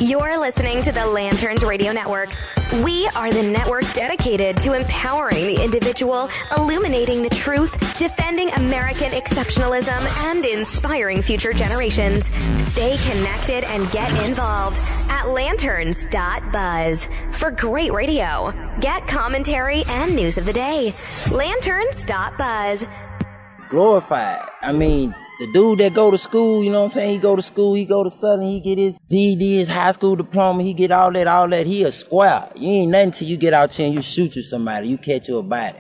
You're listening to the Lanterns Radio Network. We are the network dedicated to empowering the individual, illuminating the truth, defending American exceptionalism, and inspiring future generations. Stay connected and get involved at lanterns.buzz for great radio. Get commentary and news of the day. Lanterns.buzz. Glorified. I mean, the dude that go to school, you know what I'm saying? He go to school, he go to Southern, he get his GED, his high school diploma, he get all that. He a square. You ain't nothing till you get out here and you shoot you somebody, you catch you a body.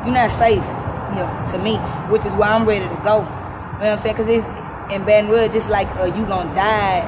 You're not safe, to me, which is why I'm ready to go. You know what I'm saying? Because it's in Baton Rouge, just like you gonna die.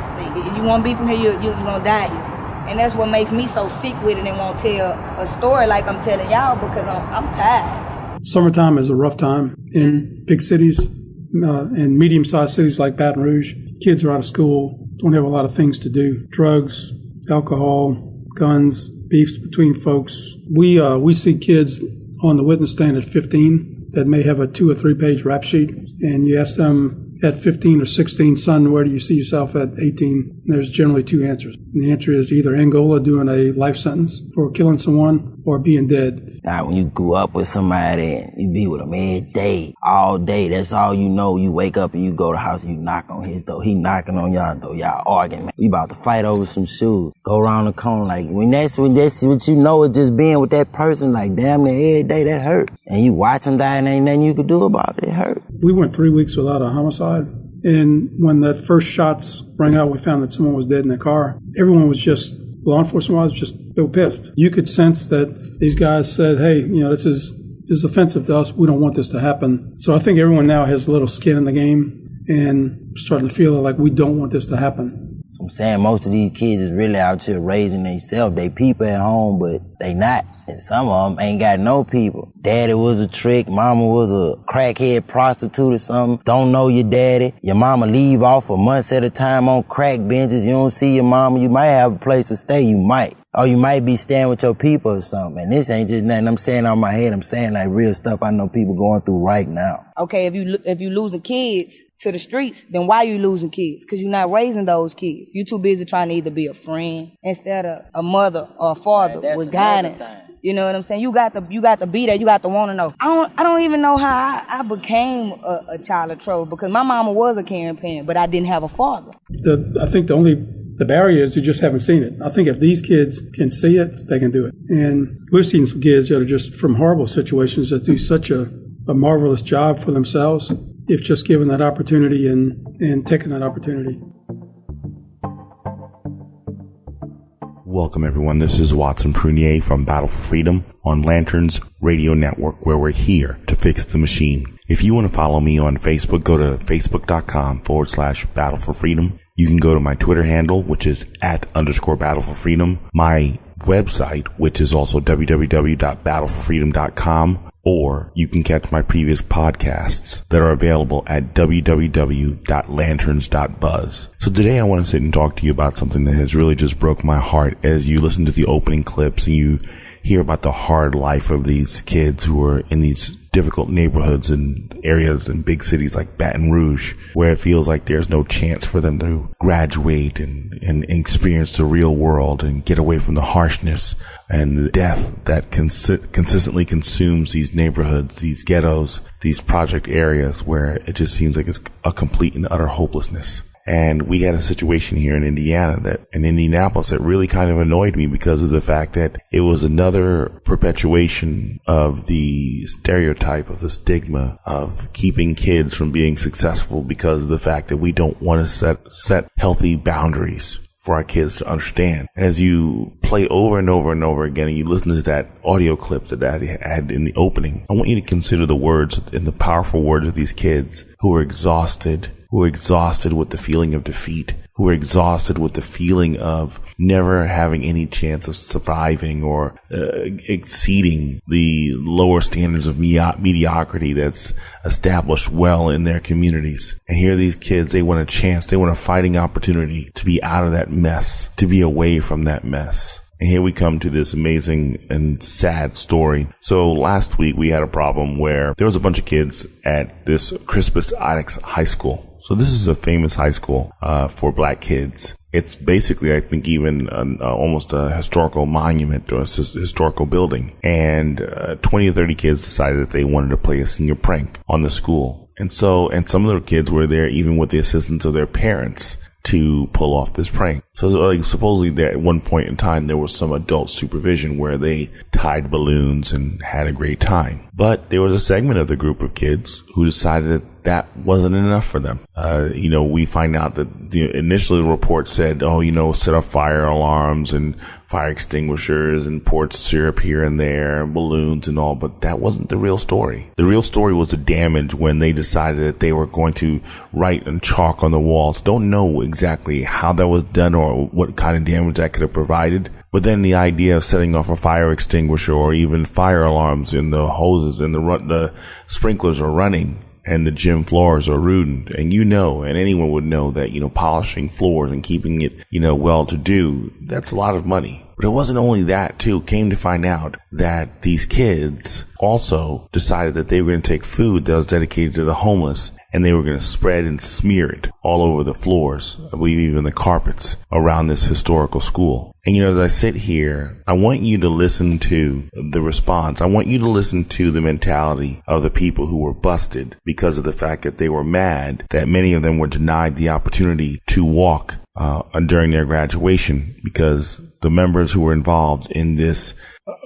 You won't be from here, you gonna die here. And that's what makes me so sick with it and won't tell a story like I'm telling y'all because I'm tired. Summertime is a rough time in big cities. In medium-sized cities like Baton Rouge, kids are out of school, don't have a lot of things to do. Drugs, alcohol, guns, beefs between folks. We see kids on the witness stand at 15 that may have a 2 or 3 page rap sheet, and you ask them at 15 or 16, son, where do you see yourself at 18? And there's generally 2 answers. And the answer is either Angola doing a life sentence for killing someone or being dead. Now, when you grew up with somebody and you be with them every day, all day, that's all you know. You wake up and you go to the house and you knock on his door. He knocking on y'all door. Y'all arguing, man. We about to fight over some shoes. Go around the corner like, when that's what you know is just being with that person like damn near every day, that hurt. And you watch them die and ain't nothing you could do about it. It hurt. We went 3 weeks without a homicide. And when the first shots rang out, we found that someone was dead in the car. Everyone was just, law enforcement was just, they were pissed. You could sense that these guys said, hey, this is offensive to us. We don't want this to happen. So I think everyone now has a little skin in the game and starting to feel like we don't want this to happen. So I'm saying most of these kids is really out here raising themselves. They people at home, but they not. And some of them ain't got no people. Daddy was a trick. Mama was a crackhead prostitute or something. Don't know your daddy. Your mama leave off for months at a time on crack benches. You don't see your mama. You might have a place to stay. You might. Or you might be staying with your people or something. And this ain't just nothing I'm saying on my head. I'm saying like real stuff I know people going through right now. Okay, if you losing kids to the streets, then why you losing kids? Because you're not raising those kids. You too busy trying to either be a friend instead of a mother or a father with guidance. You know what I'm saying? You got to be there. You got to want to know. I don't even know how I became a child of trouble because my mama was a caring parent, but I didn't have a father. I think the barrier is you just haven't seen it. I think if these kids can see it, they can do it. And we've seen some kids that are just from horrible situations that do such a marvelous job for themselves if just given that opportunity and taking that opportunity. Welcome, everyone. This is Watson Prunier from Battle for Freedom on Lanterns Radio Network, where we're here to fix the machine. If you want to follow me on Facebook, go to facebook.com/Battle for Freedom. You can go to my Twitter handle, which is @_Battle for Freedom. My website, which is also www.battleforfreedom.com. Or you can catch my previous podcasts that are available at www.lanterns.buzz. So today I want to sit and talk to you about something that has really just broke my heart as you listen to the opening clips and you hear about the hard life of these kids who are in these difficult neighborhoods and areas in big cities like Baton Rouge, where it feels like there's no chance for them to graduate and experience the real world and get away from the harshness and the death that consistently consumes these neighborhoods, these ghettos, these project areas where it just seems like it's a complete and utter hopelessness. And we had a situation here in Indianapolis that really kind of annoyed me because of the fact that it was another perpetuation of the stereotype, of the stigma of keeping kids from being successful because of the fact that we don't want to set healthy boundaries for our kids to understand. And as you play over and over and over again and you listen to that audio clip that I had in the opening, I want you to consider the words and the powerful words of these kids who are exhausted with the feeling of defeat, who are exhausted with the feeling of never having any chance of surviving or exceeding the lower standards of mediocrity that's established well in their communities. And here these kids, they want a chance, they want a fighting opportunity to be out of that mess, to be away from that mess. And here we come to this amazing and sad story. So last week we had a problem where there was a bunch of kids at this Crispus Attucks High School. So this is a famous high school for black kids It's basically, I think, even almost a historical monument or a historical building. And 20 or 30 kids decided that they wanted to play a senior prank on the school. And some of the kids were there even with the assistance of their parents to pull off this prank. So like, supposedly there at one point in time there was some adult supervision where they tied balloons and had a great time. But there was a segment of the group of kids who decided that wasn't enough for them. We find out that the initial report said, set off fire alarms and fire extinguishers and poured syrup here and there, balloons and all, but that wasn't the real story. The real story was the damage when they decided that they were going to write in chalk on the walls. Don't know exactly how that was done or what kind of damage that could have provided. But then the idea of setting off a fire extinguisher or even fire alarms in the hoses and the sprinklers are running and the gym floors are ruined. And and anyone would know that, polishing floors and keeping it, well to do, that's a lot of money. But it wasn't only that too. Came to find out that these kids also decided that they were going to take food that was dedicated to the homeless and they were going to spread and smear it all over the floors, I believe even the carpets around this historical school. And as I sit here, I want you to listen to the response. I want you to listen to the mentality of the people who were busted because of the fact that they were mad that many of them were denied the opportunity to walk during their graduation because the members who were involved in this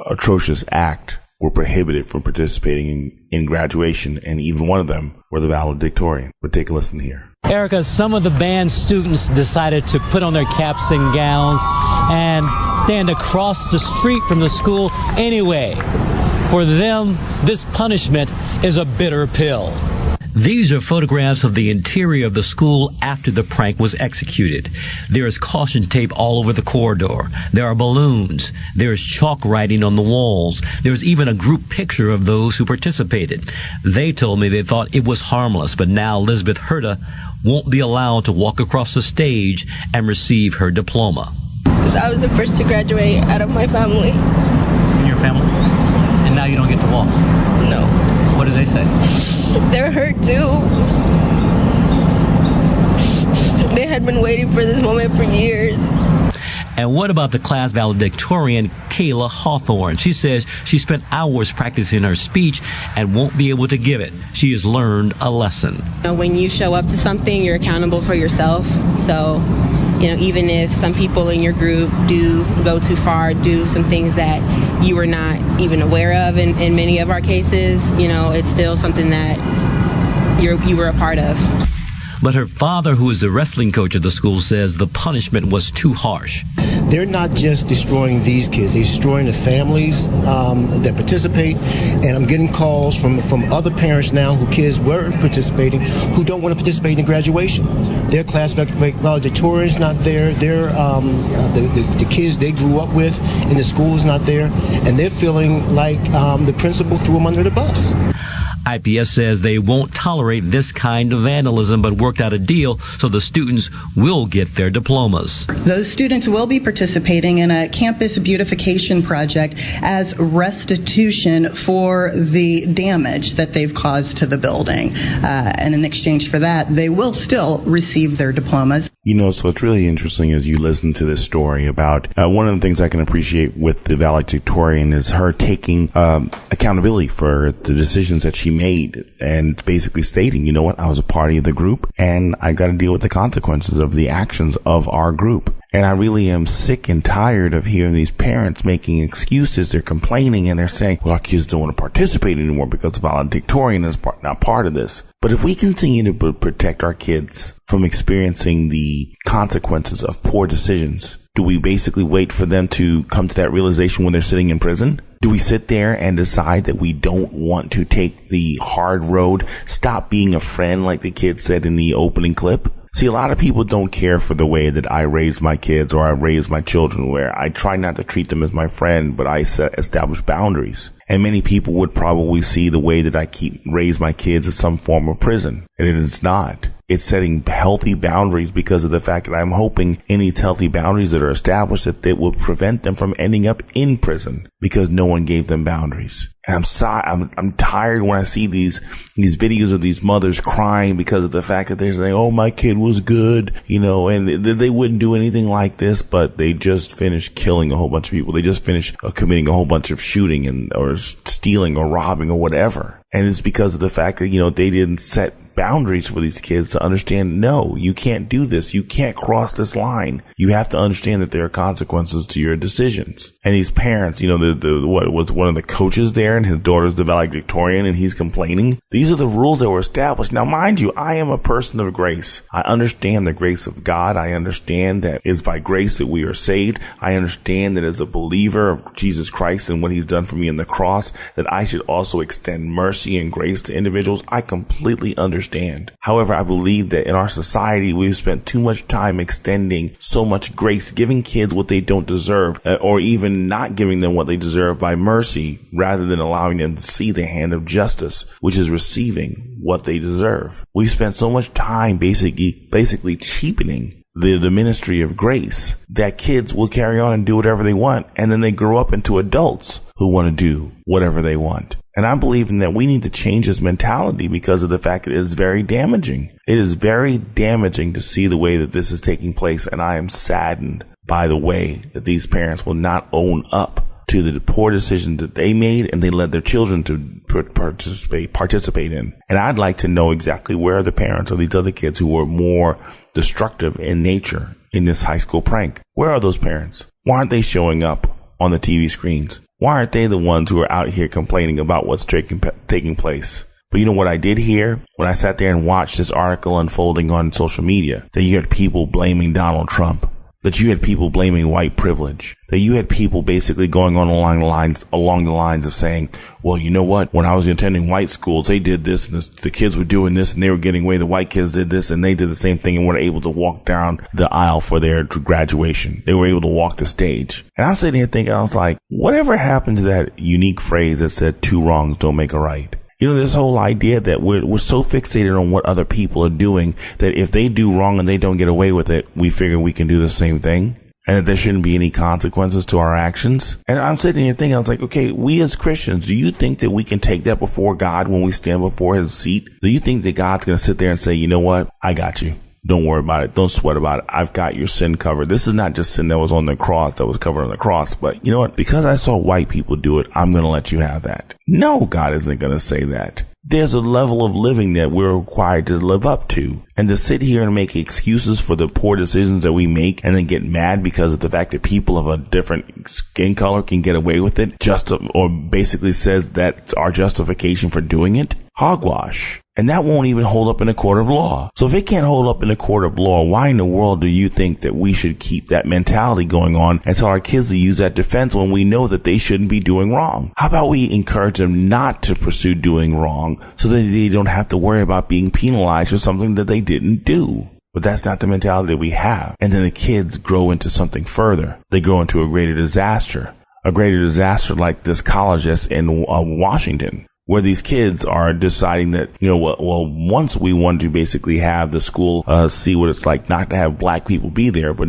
atrocious act were prohibited from participating in graduation, and even one of them were the valedictorian. But take a listen here. Erica, some of the band students decided to put on their caps and gowns and stand across the street from the school anyway. For them, this punishment is a bitter pill. These are photographs of the interior of the school after the prank was executed. There is caution tape all over the corridor. There are balloons. There is chalk writing on the walls. There is even a group picture of those who participated. They told me they thought it was harmless, but now Elizabeth Herta won't be allowed to walk across the stage and receive her diploma. I was the first to graduate out of my family. In your family? And now you don't get to walk? No. What do they say? They're hurt too. They had been waiting for this moment for years. And what about the class valedictorian, Kayla Hawthorne? She says she spent hours practicing her speech and won't be able to give it. She has learned a lesson. When you show up to something, you're accountable for yourself. So, even if some people in your group do go too far, do some things that you were not even aware of in many of our cases, it's still something that you were a part of. But her father, who is the wrestling coach of the school, says the punishment was too harsh. They're not just destroying these kids, they're destroying the families that participate. And I'm getting calls from other parents now who kids weren't participating, who don't want to participate in graduation. Their class valedictorian's not there. The kids they grew up with in the school is not there. And they're feeling like the principal threw them under the bus. IPS says they won't tolerate this kind of vandalism, but worked out a deal so the students will get their diplomas. Those students will be participating in a campus beautification project as restitution for the damage that they've caused to the building. And in exchange for that, they will still receive their diplomas. So it's really interesting as you listen to this story about one of the things I can appreciate with the valedictorian is her taking accountability for the decisions that she made and basically stating, I was a party of the group and I got to deal with the consequences of the actions of our group. And I really am sick and tired of hearing these parents making excuses. They're complaining and they're saying, well, our kids don't want to participate anymore because the valedictorian is not part of this. But if we continue to protect our kids from experiencing the consequences of poor decisions, do we basically wait for them to come to that realization when they're sitting in prison? Do we sit there and decide that we don't want to take the hard road, stop being a friend like the kid said in the opening clip? See, a lot of people don't care for the way that I raise my kids or I raise my children, where I try not to treat them as my friend, but I establish boundaries. And many people would probably see the way that I raise my kids as some form of prison. And it is not. It's setting healthy boundaries because of the fact that I'm hoping any healthy boundaries that are established that they will prevent them from ending up in prison because no one gave them boundaries. And I'm tired when I see these videos of these mothers crying because of the fact that they're saying, oh, my kid was good, and they wouldn't do anything like this, but they just finished killing a whole bunch of people. They just finished committing a whole bunch of shooting or stealing or robbing or whatever. And it's because of the fact that, they didn't set boundaries for these kids to understand, no, you can't do this. You can't cross this line. You have to understand that there are consequences to your decisions. And these parents, what was one of the coaches there and his daughter's the valedictorian and he's complaining. These are the rules that were established. Now, mind you, I am a person of grace. I understand the grace of God. I understand that it's by grace that we are saved. I understand that as a believer of Jesus Christ and what he's done for me in the cross, that I should also extend mercy and grace to individuals. I completely understand. However, I believe that in our society, we've spent too much time extending so much grace, giving kids what they don't deserve, or even not giving them what they deserve by mercy, rather than allowing them to see the hand of justice, which is receiving what they deserve. We've spent so much time basically cheapening the ministry of grace that kids will carry on and do whatever they want, and then they grow up into adults who want to do whatever they want. And I'm believing that we need to change this mentality because of the fact that it is very damaging. It is very damaging to see the way that this is taking place, and I am saddened by the way that these parents will not own up to the poor decisions that they made and they led their children to participate in. And I'd like to know exactly where are the parents of these other kids who were more destructive in nature in this high school prank. Where are those parents? Why aren't they showing up on the TV screens? Why aren't they the ones who are out here complaining about what's taking place? But you know what I did hear when I sat there and watched this article unfolding on social media? That you had people blaming Donald Trump. That you had people blaming white privilege. That you had people basically going on along the lines of saying, well, you know what? When I was attending white schools, they did this and the kids were doing this and they were getting away. The white kids did this and they did the same thing and were able to walk down the aisle for their graduation. They were able to walk the stage. And I'm sitting here thinking, I was like, whatever happened to that unique phrase that said 2 wrongs don't make a right? This whole idea that we're so fixated on what other people are doing that if they do wrong and they don't get away with it, we figure we can do the same thing and that there shouldn't be any consequences to our actions. And I'm sitting here thinking, I was like, okay, we as Christians, do you think that we can take that before God when we stand before his seat? Do you think that God's going to sit there and say, you know what? I got you. Don't worry about it. Don't sweat about it. I've got your sin covered. This is not just sin that was on the cross, that was covered on the cross. But you know what? Because I saw white people do it, I'm going to let you have that. No, God isn't going to say that. There's a level of living that we're required to live up to. And to sit here and make excuses for the poor decisions that we make and then get mad because of the fact that people of a different skin color can get away with it or basically says that's our justification for doing it. Hogwash. And that won't even hold up in a court of law. So if it can't hold up in a court of law, why in the world do you think that we should keep that mentality going on and tell our kids to use that defense when we know that they shouldn't be doing wrong? How about we encourage them not to pursue doing wrong so that they don't have to worry about being penalized for something that they didn't do? But that's not the mentality that we have. And then the kids grow into something further. They grow into a greater disaster like this college that's in Washington, where these kids are deciding that, once we want to basically have the school see what it's like not to have black people be there, but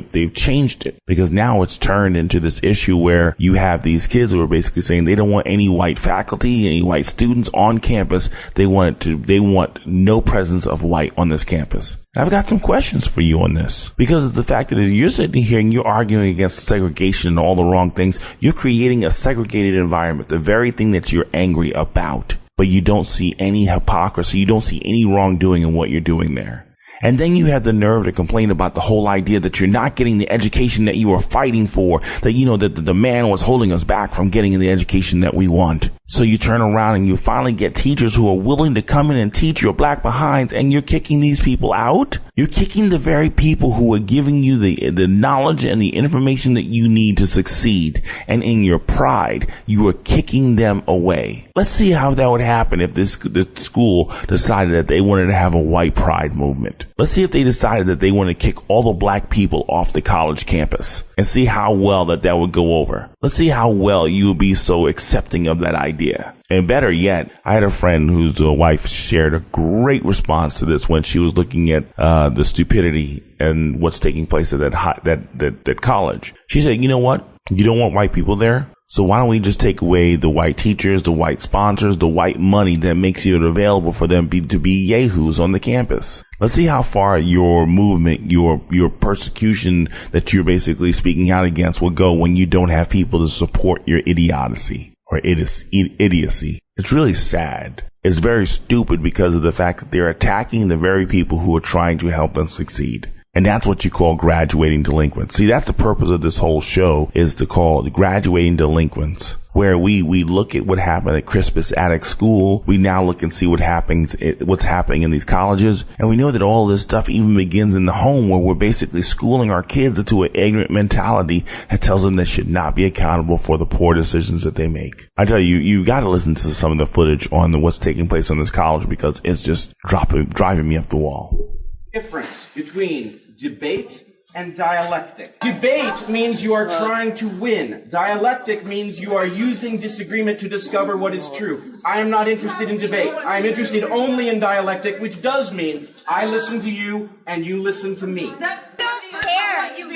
they've changed it because now it's turned into this issue where you have these kids who are basically saying they don't want any white faculty, any white students on campus. They want no presence of white on this campus. I've got some questions for you on this because of the fact that if you're sitting here and you're arguing against segregation and all the wrong things, you're creating a segregated environment, the very thing that you're angry about, but you don't see any hypocrisy. You don't see any wrongdoing in what you're doing there. And then you have the nerve to complain about the whole idea that you're not getting the education that you were fighting for, that, that the man was holding us back from getting the education that we want. So you turn around and you finally get teachers who are willing to come in and teach your black behinds, and you're kicking these people out? You're kicking the very people who are giving you the knowledge and the information that you need to succeed. And in your pride, you are kicking them away. Let's see how that would happen if this school decided that they wanted to have a white pride movement. Let's see if they decided that they want to kick all the black people off the college campus and see how well that would go over. Let's see how well you would be so accepting of that idea. And better yet, I had a friend whose wife shared a great response to this when she was looking at the stupidity and what's taking place at that college. She said, you know what? You don't want white people there? So why don't we just take away the white teachers, the white sponsors, the white money that makes it available for them to be yahoos on the campus? Let's see how far your movement, your persecution that you're basically speaking out against will go when you don't have people to support your idiocy or idiocy. It's really sad. It's very stupid because of the fact that they're attacking the very people who are trying to help them succeed. And that's what you call graduating delinquents. See, that's the purpose of this whole show, is to call it Graduating Delinquents, where we look at what happened at Crispus Attucks School. We now look and see what's happening in these colleges. And we know that all this stuff even begins in the home, where we're basically schooling our kids into an ignorant mentality that tells them they should not be accountable for the poor decisions that they make. I tell you, you got to listen to some of the footage on what's taking place on this college, because it's just driving me up the wall. Difference between debate and dialectic. Debate means you are trying to win. Dialectic means you are using disagreement to discover what is true. I am not interested in debate. I am interested only in dialectic, which does mean I listen to you and you listen to me.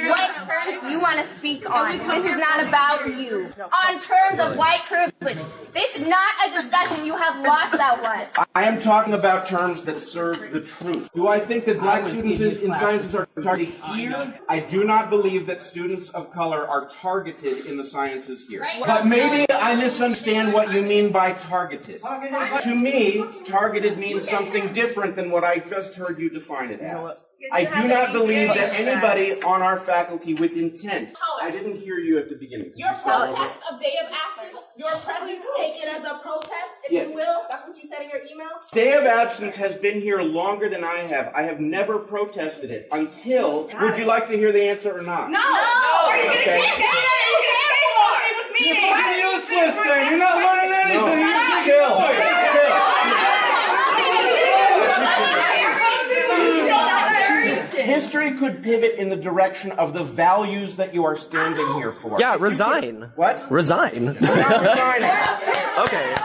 What you want to speak on. This is not about you. On terms of white privilege. This is not a discussion. You have lost that one. I am talking about terms that serve the truth. Do I think that black students in sciences are targeted here? I do not believe that students of color are targeted in the sciences here. But maybe I misunderstand what you mean by targeted. To me, targeted means something different than what I just heard you define it as. I do not believe that anybody on our faculty with intent. I didn't hear you at the beginning. Your protest of Day of Absence, your presence taken as a protest, if you will. That's what you said in your email. Day of Absence has been here longer than I have. I have never protested it until. Would you like to hear the answer or not? No. Are you going to get You're useless then. You're not learning anything. No. Chill. History could pivot in the direction of the values that you are standing here for. Yeah, resign. What? Resign. You're not resigning. Okay.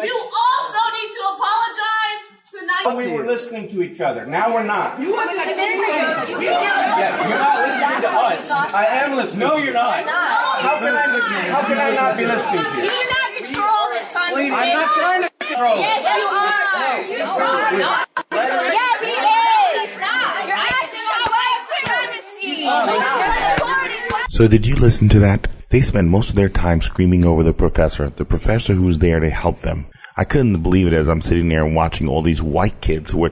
You also need to apologize tonight. We were listening to each other. Now we're not. You want to You're not listening to us. I am listening. No, you're not. How can I not be listening to you? You do not control this conversation. I'm not trying to control it. Yes, you are. Yes, he is. You're acting supremacy. So did you listen to that? They spend most of their time screaming over the professor who was there to help them. I couldn't believe it as I'm sitting there and watching all these white kids who are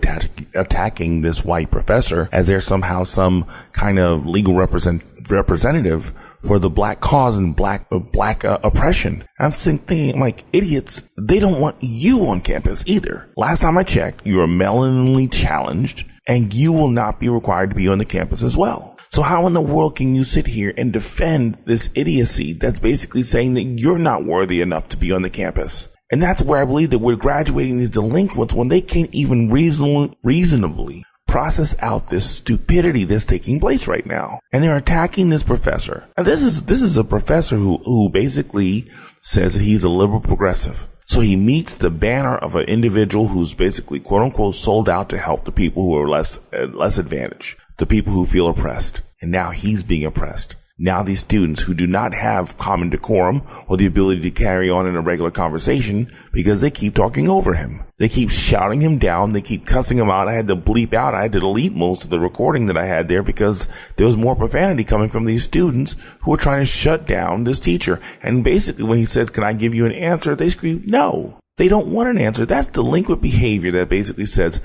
attacking this white professor as they're somehow some kind of legal representative for the black cause and black oppression. I'm thinking, like, idiots, they don't want you on campus either. Last time I checked, you are melaninely challenged and you will not be required to be on the campus as well. So how in the world can you sit here and defend this idiocy that's basically saying that you're not worthy enough to be on the campus? And that's where I believe that we're graduating these delinquents when they can't even reasonably process out this stupidity that's taking place right now. And they're attacking this professor. And this is a professor who basically says that he's a liberal progressive. So he meets the banner of an individual who's basically, quote unquote, sold out to help the people who are less advantaged, the people who feel oppressed. And now he's being oppressed. Now these students who do not have common decorum or the ability to carry on in a regular conversation because they keep talking over him. They keep shouting him down. They keep cussing him out. I had to bleep out. I had to delete most of the recording that I had there because there was more profanity coming from these students who were trying to shut down this teacher. And basically when he says, "Can I give you an answer?" they scream, "No." They don't want an answer. That's delinquent behavior that basically says,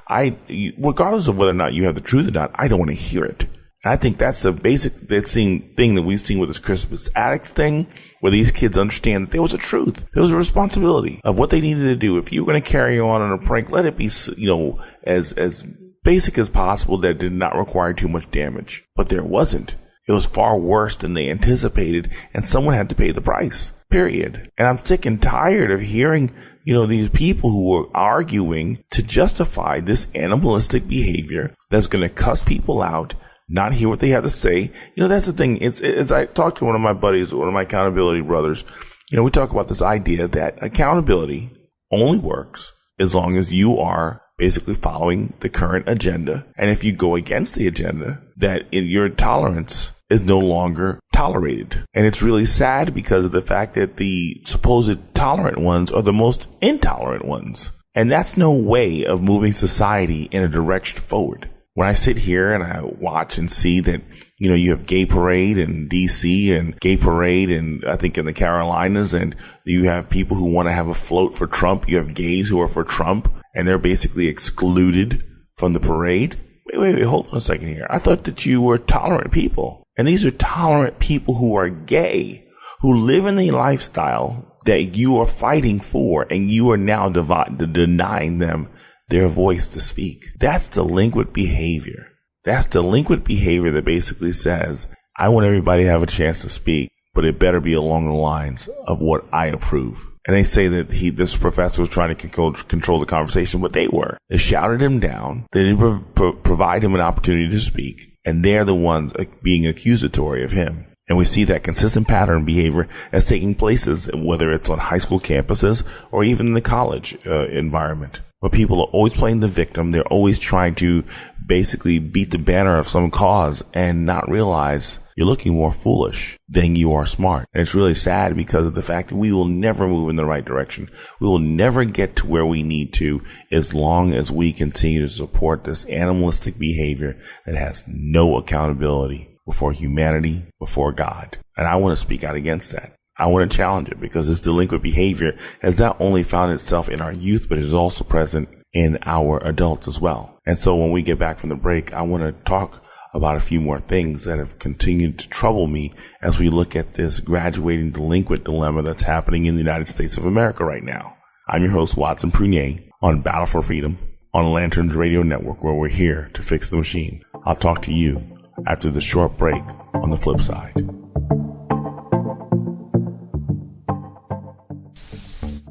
regardless of whether or not you have the truth or not, I don't want to hear it. And I think that's the basic thing that we've seen with this Christmas addicts thing, where these kids understand that there was a truth. There was a responsibility of what they needed to do. If you were going to carry on a prank, let it be, as basic as possible, that did not require too much damage. But there wasn't. It was far worse than they anticipated, and someone had to pay the price, period. And I'm sick and tired of hearing, these people who are arguing to justify this animalistic behavior that's going to cuss people out, not hear what they have to say. That's the thing. As I talked to one of my buddies, one of my accountability brothers, we talk about this idea that accountability only works as long as you are basically following the current agenda. And if you go against the agenda, that your tolerance is no longer tolerated. And it's really sad because of the fact that the supposed tolerant ones are the most intolerant ones. And that's no way of moving society in a direction forward. When I sit here and I watch and see that, you have gay parade in DC and gay parade and I think in the Carolinas, and you have people who want to have a float for Trump. You have gays who are for Trump and they're basically excluded from the parade. Wait, hold on a second here. I thought that you were tolerant people. And these are tolerant people who are gay, who live in the lifestyle that you are fighting for, and you are now denying them their voice to speak. That's delinquent behavior. That's delinquent behavior that basically says, I want everybody to have a chance to speak, but it better be along the lines of what I approve. And they say that this professor was trying to control the conversation, but they were. They shouted him down. They didn't provide him an opportunity to speak. And they're the ones being accusatory of him. And we see that consistent pattern behavior as taking places, whether it's on high school campuses or even in the college environment, where people are always playing the victim. They're always trying to basically beat the banner of some cause and not realize you're looking more foolish than you are smart. And it's really sad because of the fact that we will never move in the right direction. We will never get to where we need to as long as we continue to support this animalistic behavior that has no accountability before humanity, before God. And I want to speak out against that. I want to challenge it because this delinquent behavior has not only found itself in our youth, but it is also present in our adults as well. And so when we get back from the break, I want to talk about a few more things that have continued to trouble me as we look at this graduating delinquent dilemma that's happening in the United States of America right now. I'm your host, Watson Prunier, on Battle for Freedom on Lanterns Radio Network, where we're here to fix the machine. I'll talk to you after the short break on the flip side.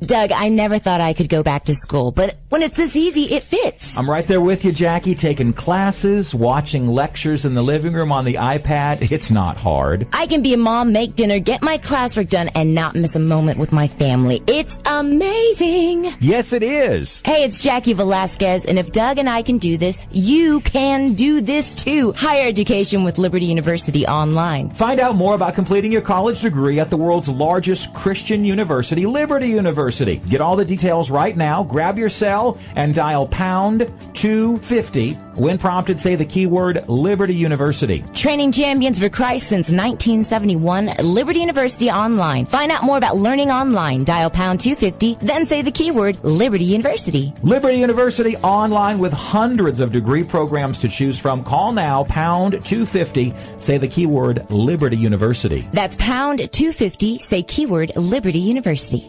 Doug, I never thought I could go back to school, but when it's this easy, it fits. I'm right there with you, Jackie, taking classes, watching lectures in the living room on the iPad. It's not hard. I can be a mom, make dinner, get my classwork done, and not miss a moment with my family. It's amazing. Yes, it is. Hey, it's Jackie Velasquez, and if Doug and I can do this, you can do this too. Higher education with Liberty University Online. Find out more about completing your college degree at the world's largest Christian university, Liberty University. Get all the details right now. Grab your cell and dial pound 250. When prompted, say the keyword Liberty University. Training champions for Christ since 1971. Liberty University Online. Find out more about learning online. Dial pound 250. Then say the keyword Liberty University. Liberty University Online with hundreds of degree programs to choose from. Call now, pound 250. Say the keyword Liberty University. That's pound 250. Say keyword Liberty University.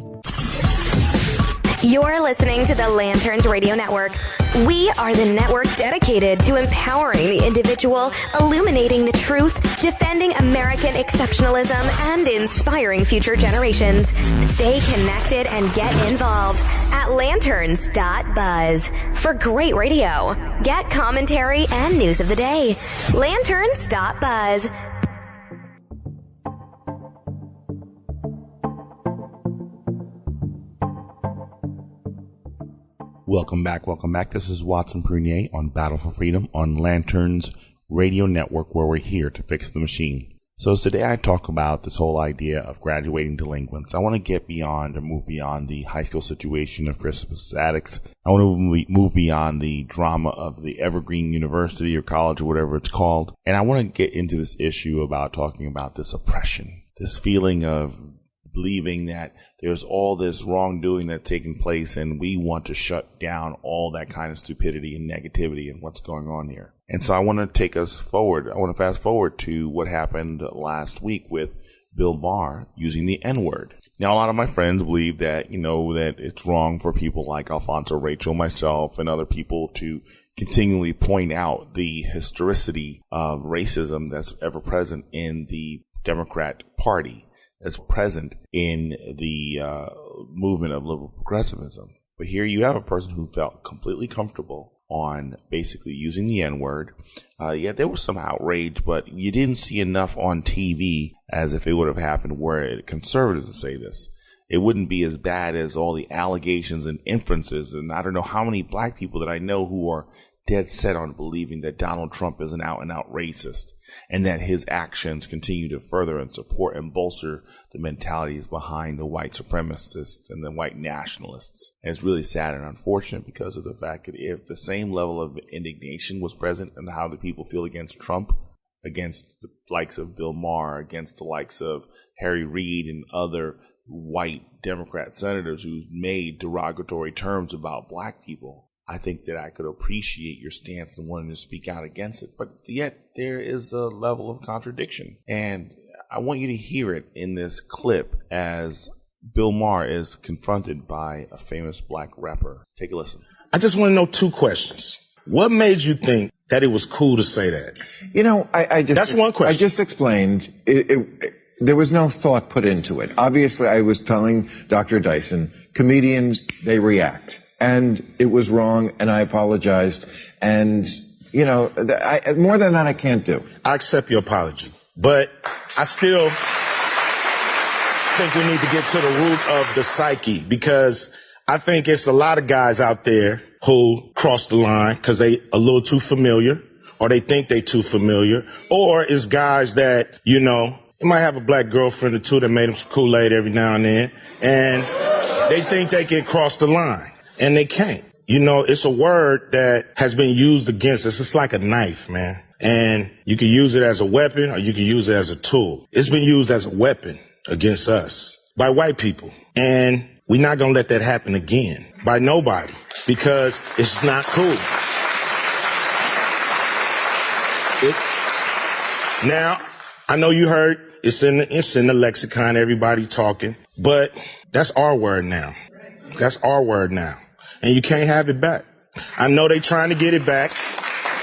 You're listening to the Lanterns Radio Network. We are the network dedicated to empowering the individual, illuminating the truth, defending American exceptionalism, and inspiring future generations. Stay connected and get involved at lanterns.buzz. For great radio, get commentary and news of the day. Lanterns.buzz. Welcome back. This is Watson Prunier on Battle for Freedom on Lanterns Radio Network, where we're here to fix the machine. So today I talk about this whole idea of graduating delinquents. I want to get beyond or move beyond the high school situation of Christmas addicts. I want to move beyond the drama of the Evergreen University or college or whatever it's called. And I want to get into this issue about talking about this oppression, this feeling of believing that there's all this wrongdoing that's taking place and we want to shut down all that kind of stupidity and negativity and what's going on here. And so I want to take us forward. I want to fast forward to what happened last week with Bill Maher using the N-word. Now, a lot of my friends believe that, that it's wrong for people like Alfonso, Rachel, myself, and other people to continually point out the historicity of racism that's ever present in the Democrat Party, that's present in the movement of liberal progressivism. But here you have a person who felt completely comfortable on basically using the N-word. There was some outrage, but you didn't see enough on TV as if it would have happened were conservatives to say this. It wouldn't be as bad as all the allegations and inferences. And I don't know how many black people that I know who are dead set on believing that Donald Trump is an out-and-out racist and that his actions continue to further and support and bolster the mentalities behind the white supremacists and the white nationalists. And it's really sad and unfortunate because of the fact that if the same level of indignation was present in how the people feel against Trump, against the likes of Bill Maher, against the likes of Harry Reid and other white Democrat senators who've made derogatory terms about black people, I think that I could appreciate your stance and wanting to speak out against it. But yet there is a level of contradiction. And I want you to hear it in this clip as Bill Maher is confronted by a famous black rapper. Take a listen. I just want to know two questions. What made you think that it was cool to say that? That's one question. I just explained. There was no thought put into it. Obviously, I was telling Dr. Dyson, comedians, they react. And it was wrong, and I apologized. And, more than that, I can't do. I accept your apology. But I still think we need to get to the root of the psyche, because I think it's a lot of guys out there who cross the line because they a little too familiar, or they think they too familiar, or it's guys that, you might have a black girlfriend or two that made them some Kool-Aid every now and then, and they think they can cross the line. And they can't. It's a word that has been used against us. It's like a knife, man. And you can use it as a weapon or you can use it as a tool. It's been used as a weapon against us by white people. And we're not going to let that happen again by nobody, because it's not cool. Now, I know you heard it's in the lexicon, everybody talking, but that's our word now. That's our word now. And you can't have it back. I know they trying to get it back.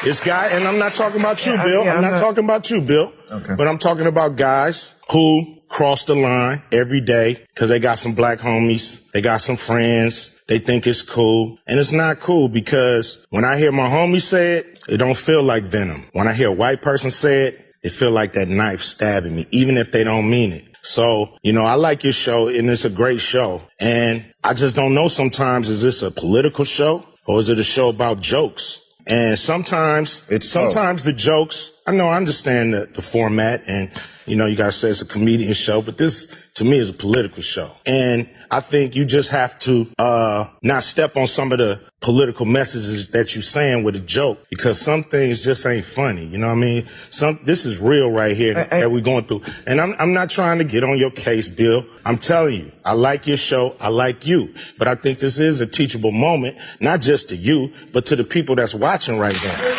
And I'm not talking about you, Bill. I'm not talking about you, Bill. Okay. But I'm talking about guys who cross the line every day because they got some black homies. They got some friends. They think it's cool. And it's not cool, because when I hear my homie say it, it don't feel like venom. When I hear a white person say it, it feel like that knife stabbing me, even if they don't mean it. So, I like your show, and it's a great show. And I just don't know sometimes, is this a political show or is it a show about jokes? And sometimes the jokes, I understand the format, and, you guys say it's a comedian show, but this to me is a political show. And I think you just have to not step on some of the political messages that you're saying with a joke, because some things just ain't funny. You know what I mean? This is real right here that we're going through. And I'm not trying to get on your case, Bill. I'm telling you, I like your show. I like you. But I think this is a teachable moment, not just to you, but to the people that's watching right now. You know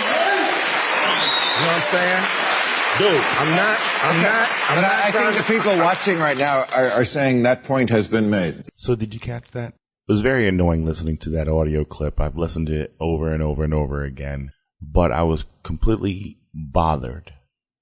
what I'm saying? Dude, I think the people watching right now are saying that point has been made. So did you catch that? It was very annoying listening to that audio clip. I've listened to it over and over and over again, but I was completely bothered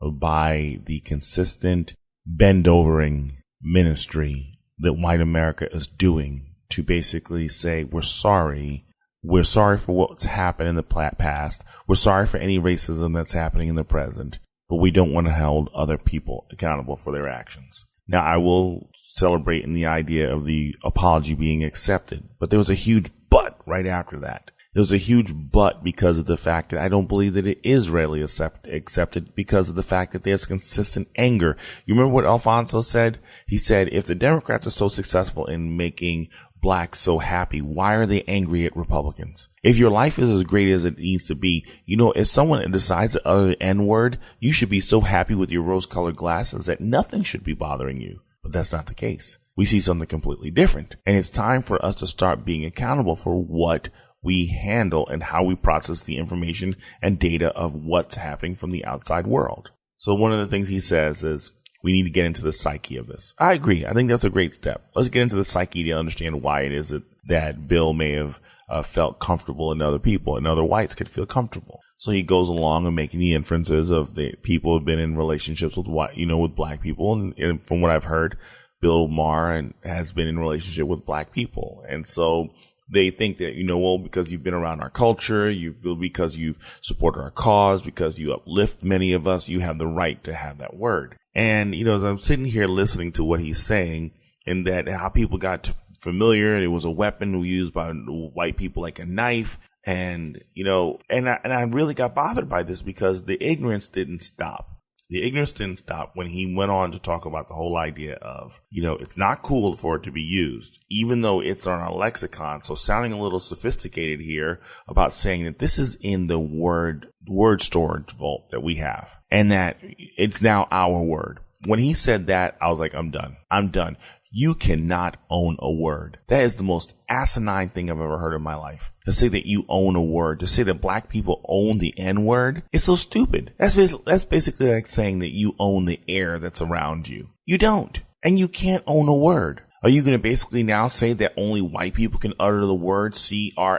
by the consistent bend-overing ministry that white America is doing to basically say, we're sorry for what's happened in the past, we're sorry for any racism that's happening in the present, but we don't want to hold other people accountable for their actions. Now, I will celebrate in the idea of the apology being accepted, but there was a huge but right after that. There was a huge but because of the fact that I don't believe that it is readily accepted, because of the fact that there's consistent anger. You remember what Alfonso said? He said, if the Democrats are so successful in making blacks so happy, why are they angry at Republicans? If your life is as great as it needs to be, if someone decides to utter the N-word, you should be so happy with your rose-colored glasses that nothing should be bothering you. But that's not the case. We see something completely different. And it's time for us to start being accountable for what we handle and how we process the information and data of what's happening from the outside world. So one of the things he says is we need to get into the psyche of this. I agree. I think that's a great step. Let's get into the psyche to understand why it is that Bill may have felt comfortable and other people and other whites could feel comfortable. So he goes along and making the inferences of the people who have been in relationships with with black people. And from what I've heard, Bill Maher has been in relationship with black people. And so they think that, because you've been around our culture, because you've supported our cause, because you uplift many of us, you have the right to have that word. And, as I'm sitting here listening to what he's saying and that how people got familiar, it was a weapon used by white people like a knife. And, and I really got bothered by this because the ignorance didn't stop. The ignorance didn't stop when he went on to talk about the whole idea of, it's not cool for it to be used, even though it's on our lexicon. So sounding a little sophisticated here about saying that this is in the word storage vault that we have and that it's now our word. When he said that, I was like, I'm done. You cannot own a word. That is the most asinine thing I've ever heard in my life. To say that you own a word, to say that black people own the N-word, it's so stupid. That's basically like saying that you own the air that's around you. You don't. And you can't own a word. Are you going to basically now say that only white people can utter the word C-R-A-C-K-E-R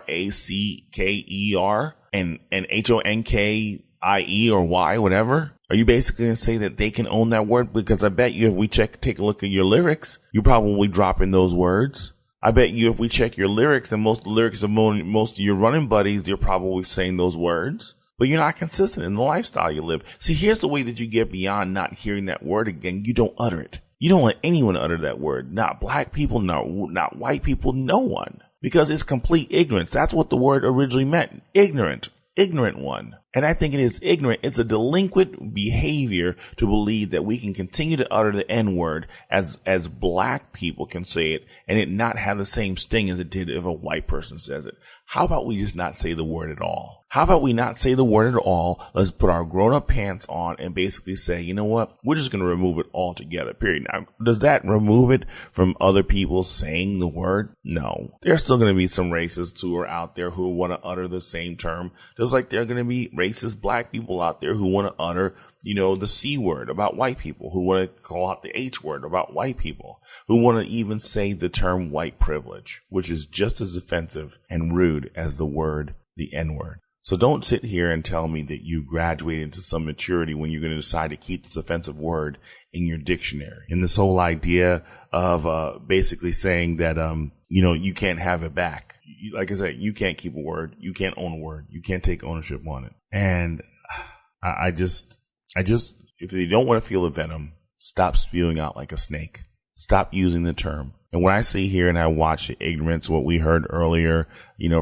and H-O-N-K-I-E or Y, whatever? Are you basically going to say that they can own that word? Because I bet you if we take a look at your lyrics, you probably drop in those words. I bet you if we check your lyrics and most of the lyrics of most of your running buddies, they're probably saying those words. But you're not consistent in the lifestyle you live. See, here's the way that you get beyond not hearing that word again. You don't utter it. You don't let anyone utter that word. Not black people, not white people, no one. Because it's complete ignorance. That's what the word originally meant. Ignorant one. And I think it is ignorant. It's a delinquent behavior to believe that we can continue to utter the N-word as black people can say it and it not have the same sting as it did if a white person says it. How about we just not say the word at all? How about we not say the word at all? Let's put our grown-up pants on and basically say, you know what? We're just going to remove it altogether, period. Now, does that remove it from other people saying the word? No. There's still going to be some racists who are out there who want to utter the same term, just like there are going to be racist black people out there who want to utter, the C word about white people, who want to call out the H word about white people, who want to even say the term white privilege, which is just as offensive and rude as the N-word. So don't sit here and tell me that you graduate into some maturity when you're going to decide to keep this offensive word in your dictionary. And this whole idea of basically saying that, you can't have it back. Like I said, you can't keep a word. You can't own a word. You can't take ownership on it. And I just, if you don't want to feel the venom, stop spewing out like a snake. Stop using the term. And when I see here and I watch the ignorance, what we heard earlier,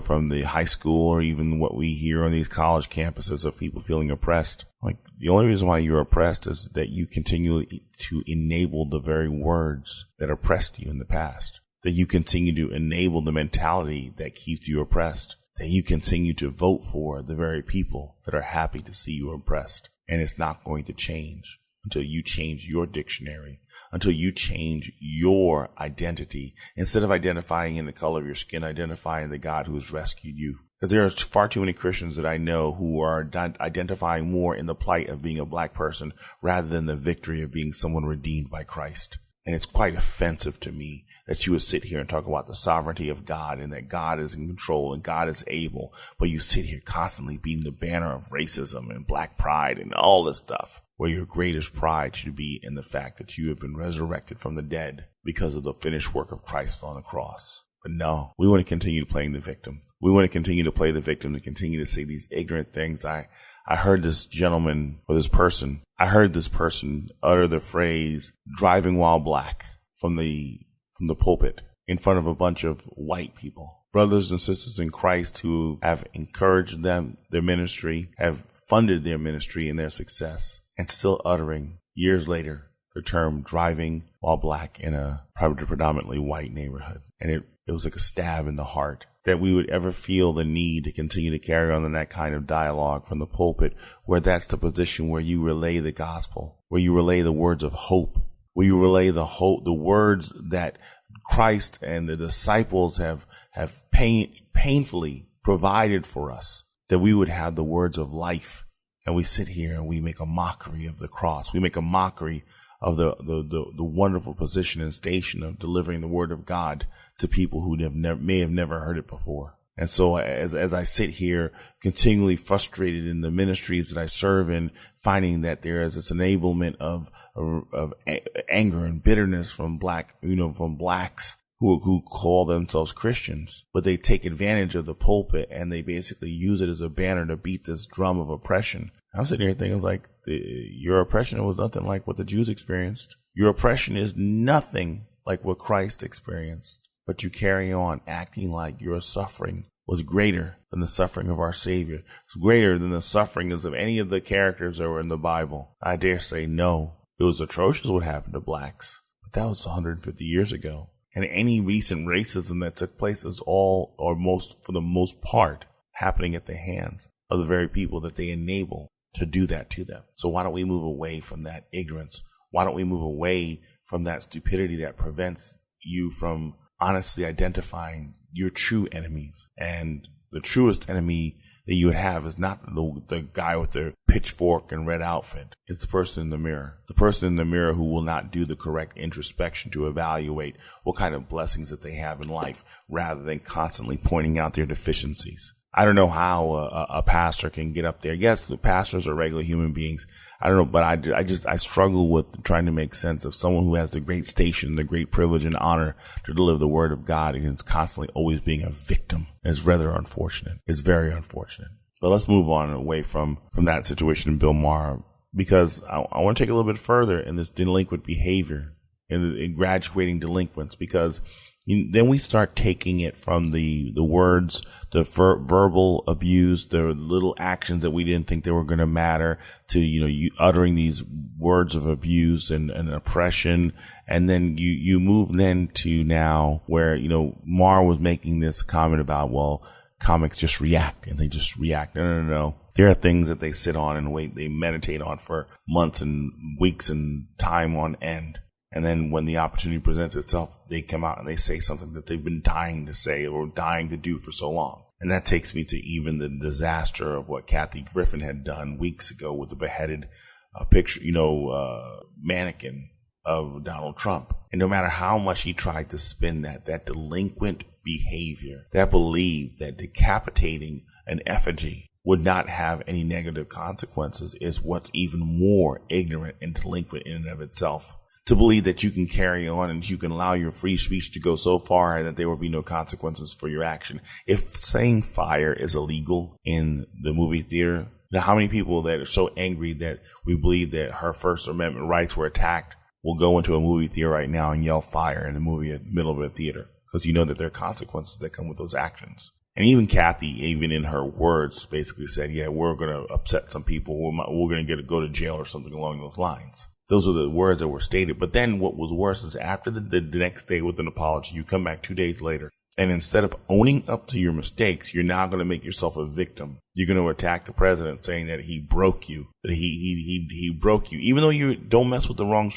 from the high school or even what we hear on these college campuses of people feeling oppressed, like the only reason why you're oppressed is that you continue to enable the very words that oppressed you in the past, that you continue to enable the mentality that keeps you oppressed, that you continue to vote for the very people that are happy to see you oppressed. And it's not going to change until you change your dictionary, until you change your identity. Instead of identifying in the color of your skin, identify in the God who has rescued you. Because there are far too many Christians that I know who are identifying more in the plight of being a black person rather than the victory of being someone redeemed by Christ. And it's quite offensive to me that you would sit here and talk about the sovereignty of God and that God is in control and God is able, but you sit here constantly beating the banner of racism and black pride and all this stuff, where your greatest pride should be in the fact that you have been resurrected from the dead because of the finished work of Christ on the cross. But no, we want to continue playing the victim. We want to continue to play the victim and continue to say these ignorant things. I heard this gentleman or this person utter the phrase driving while black from the pulpit in front of a bunch of white people, brothers and sisters in Christ who have encouraged them, their ministry, have funded their ministry and their success, and still uttering years later the term driving while black in a predominantly white neighborhood. And it was like a stab in the heart that we would ever feel the need to continue to carry on in that kind of dialogue from the pulpit, where that's the position where you relay the gospel, where you relay the words of hope, We relay the words that Christ and the disciples have painfully provided for us, that we would have the words of life. And we sit here and we make a mockery of the cross. We make a mockery of the wonderful position and station of delivering the word of God to people who may have never heard it before. And so as I sit here continually frustrated in the ministries that I serve in, finding that there is this enablement of anger and bitterness from blacks who call themselves Christians, but they take advantage of the pulpit and they basically use it as a banner to beat this drum of oppression. I'm sitting here thinking like your oppression was nothing like what the Jews experienced. Your oppression is nothing like what Christ experienced. But you carry on acting like your suffering was greater than the suffering of our Savior. It's greater than the sufferings of any of the characters that were in the Bible. I dare say no. It was atrocious what happened to blacks, but that was 150 years ago. And any recent racism that took place is all, or most, for the most part, happening at the hands of the very people that they enable to do that to them. So why don't we move away from that ignorance? Why don't we move away from that stupidity that prevents you from honestly identifying your true enemies? And the truest enemy that you would have is not the guy with the pitchfork and red outfit. It's the person in the mirror. The person in the mirror who will not do the correct introspection to evaluate what kind of blessings that they have in life, rather than constantly pointing out their deficiencies. I don't know how a pastor can get up there. Yes, the pastors are regular human beings. I don't know, but I struggle with trying to make sense of someone who has the great station, the great privilege and honor to deliver the word of God, and is constantly always being a victim. It's rather unfortunate. It's very unfortunate. But let's move on away from that situation in Bill Maher, because I want to take a little bit further in this delinquent behavior, in graduating delinquents, because then we start taking it from the words, the verbal abuse, the little actions that we didn't think they were going to matter, to, you uttering these words of abuse and oppression. And then you move then to now where, Maher was making this comment about, well, comics just react, and they just react. No. There are things that they sit on and wait, they meditate on for months and weeks and time on end. And then when the opportunity presents itself, they come out and they say something that they've been dying to say or dying to do for so long. And that takes me to even the disaster of what Kathy Griffin had done weeks ago with the beheaded mannequin of Donald Trump. And no matter how much he tried to spin that delinquent behavior, that believed that decapitating an effigy would not have any negative consequences, is what's even more ignorant and delinquent in and of itself. To believe that you can carry on and you can allow your free speech to go so far and that there will be no consequences for your action. If saying fire is illegal in the movie theater, now how many people that are so angry that we believe that her First Amendment rights were attacked will go into a movie theater right now and yell fire in the movie in the middle of a theater? Because you know that there are consequences that come with those actions. And even Kathy, even in her words, basically said, yeah, we're going to upset some people. We're going to go to jail or something along those lines. Those are the words that were stated. But then what was worse is after the next day with an apology, you come back 2 days later, and instead of owning up to your mistakes, you're now going to make yourself a victim. You're going to attack the president, saying that he broke you, that he broke you. Even though you don't mess with the wrong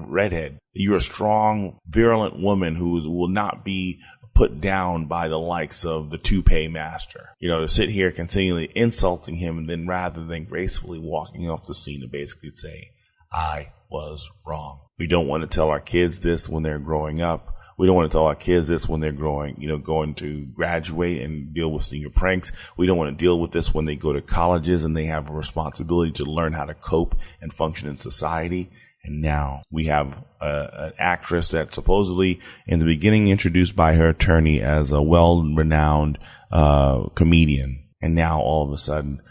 redhead, you're a strong, virulent woman who will not be put down by the likes of the toupee master. To sit here continually insulting him, and then rather than gracefully walking off the scene to basically say, I was wrong. We don't want to tell our kids this when they're growing up. We don't want to tell our kids this when they're going to graduate and deal with senior pranks. We don't want to deal with this when they go to colleges and they have a responsibility to learn how to cope and function in society. And now we have an actress that supposedly in the beginning introduced by her attorney as a well-renowned comedian. And now all of a sudden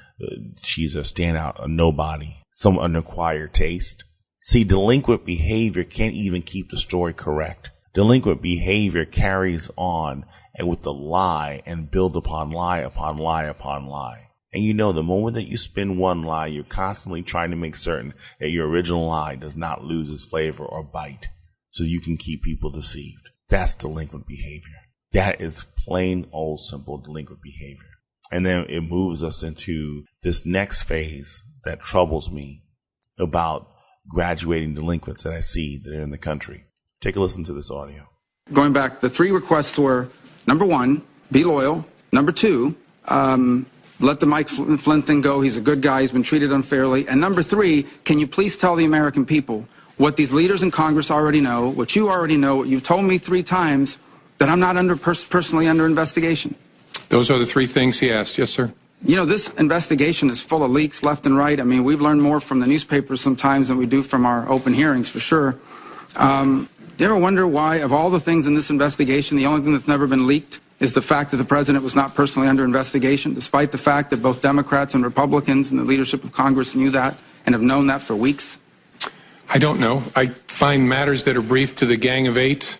she's a standout, a nobody, some unacquired taste. See, delinquent behavior can't even keep the story correct. Delinquent behavior carries on and with the lie and build upon lie upon lie upon lie. And the moment that you spin one lie, you're constantly trying to make certain that your original lie does not lose its flavor or bite so you can keep people deceived. That's delinquent behavior. That is plain old simple delinquent behavior. And then it moves us into this next phase that troubles me about graduating delinquents that I see that are in the country. Take a listen to this audio. Going back, the three requests were, number one, be loyal. Number two, let the Mike Flynn thing go. He's a good guy. He's been treated unfairly. And number three, can you please tell the American people what these leaders in Congress already know, what you already know, what you've told me 3 times, that I'm not personally under investigation? Those are the 3 things he asked. Yes, sir. You know, this investigation is full of leaks left and right. I mean, we've learned more from the newspapers sometimes than we do from our open hearings, for sure. Do you ever wonder why, of all the things in this investigation, the only thing that's never been leaked is the fact that the president was not personally under investigation, despite the fact that both Democrats and Republicans and the leadership of Congress knew that and have known that for weeks? I don't know. I find matters that are briefed to the Gang of 8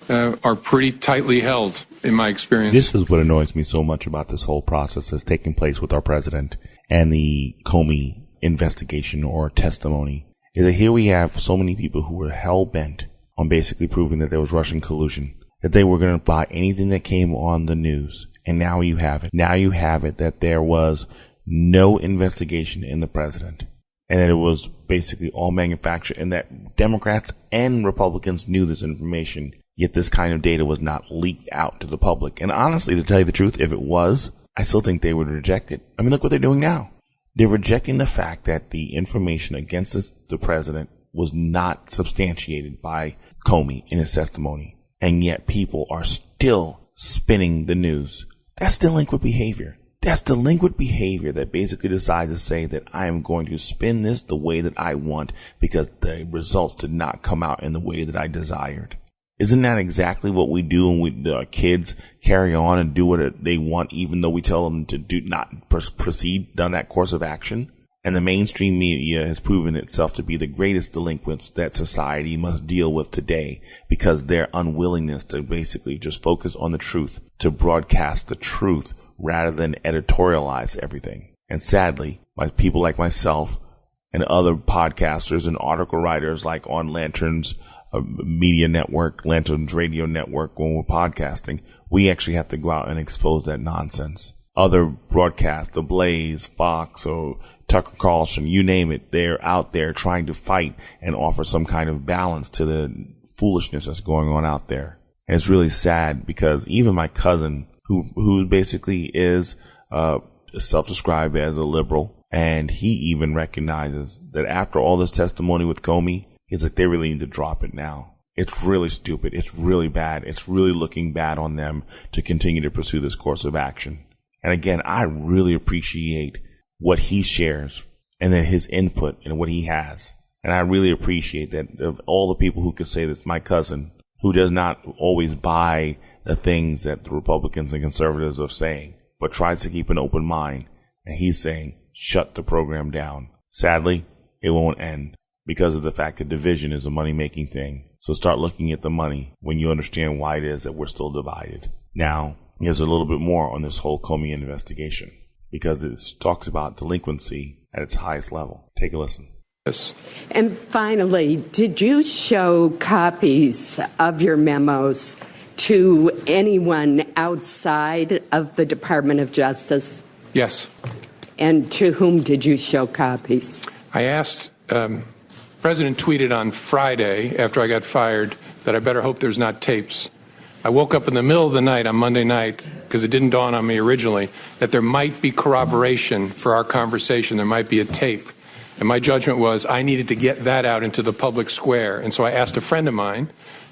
are pretty tightly held, in my experience. This is what annoys me so much about this whole process that's taking place with our president and the Comey investigation or testimony, is that here we have so many people who were hell-bent on basically proving that there was Russian collusion, that they were going to buy anything that came on the news. And now you have it. Now you have it that there was no investigation in the president, and that it was basically all manufactured, and that Democrats and Republicans knew this information, yet this kind of data was not leaked out to the public. And honestly, to tell you the truth, if it was, I still think they would reject it. I mean, look what they're doing now. They're rejecting the fact that the information against the president was not substantiated by Comey in his testimony. And yet people are still spinning the news. That's delinquent behavior. That's delinquent behavior that basically decides to say that I am going to spin this the way that I want because the results did not come out in the way that I desired. Isn't that exactly what we do when our kids carry on and do what they want, even though we tell them to do not proceed down that course of action? And the mainstream media has proven itself to be the greatest delinquents that society must deal with today because their unwillingness to basically just focus on the truth, to broadcast the truth rather than editorialize everything. And sadly, by people like myself and other podcasters and article writers like on Lantern's media network, Lantern's radio network, when we're podcasting, we actually have to go out and expose that nonsense. Other broadcasts, The Blaze, Fox, or Tucker Carlson, you name it, they're out there trying to fight and offer some kind of balance to the foolishness that's going on out there. And it's really sad because even my cousin, who basically is self-described as a liberal, and he even recognizes that after all this testimony with Comey, he's like, they really need to drop it now. It's really stupid. It's really bad. It's really looking bad on them to continue to pursue this course of action. And again, I really appreciate what he shares and then his input and what he has. And I really appreciate that of all the people who could say that's my cousin, who does not always buy the things that the Republicans and conservatives are saying, but tries to keep an open mind. And he's saying, shut the program down. Sadly, it won't end because of the fact that division is a money-making thing. So start looking at the money when you understand why it is that we're still divided. Now, here's a little bit more on this whole Comey investigation because it talks about delinquency at its highest level. Take a listen. Yes. And finally, did you show copies of your memos to anyone outside of the Department of Justice? Yes. And to whom did you show copies? I asked, President tweeted on Friday after I got fired that I better hope there's not tapes. I woke up in the middle of the night on Monday night, because it didn't dawn on me originally, that there might be corroboration for our conversation. There might be a tape. And my judgment was I needed to get that out into the public square. And so I asked a friend of mine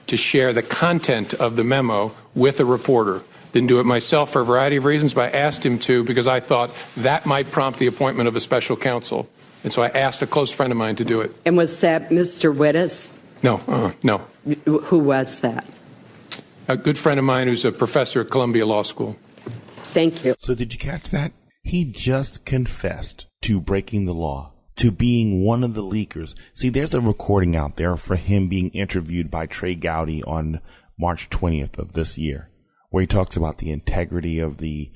to share the content of the memo with a reporter. Didn't do it myself for a variety of reasons, but I asked him to because I thought that might prompt the appointment of a special counsel. And so I asked a close friend of mine to do it. And was that Mr. Wittes? No, no. Who was that? A good friend of mine who's a professor at Columbia Law School. Thank you. So did you catch that? He just confessed to breaking the law, to being one of the leakers. See, there's a recording out there for him being interviewed by Trey Gowdy on March 20th of this year, where he talks about the integrity of the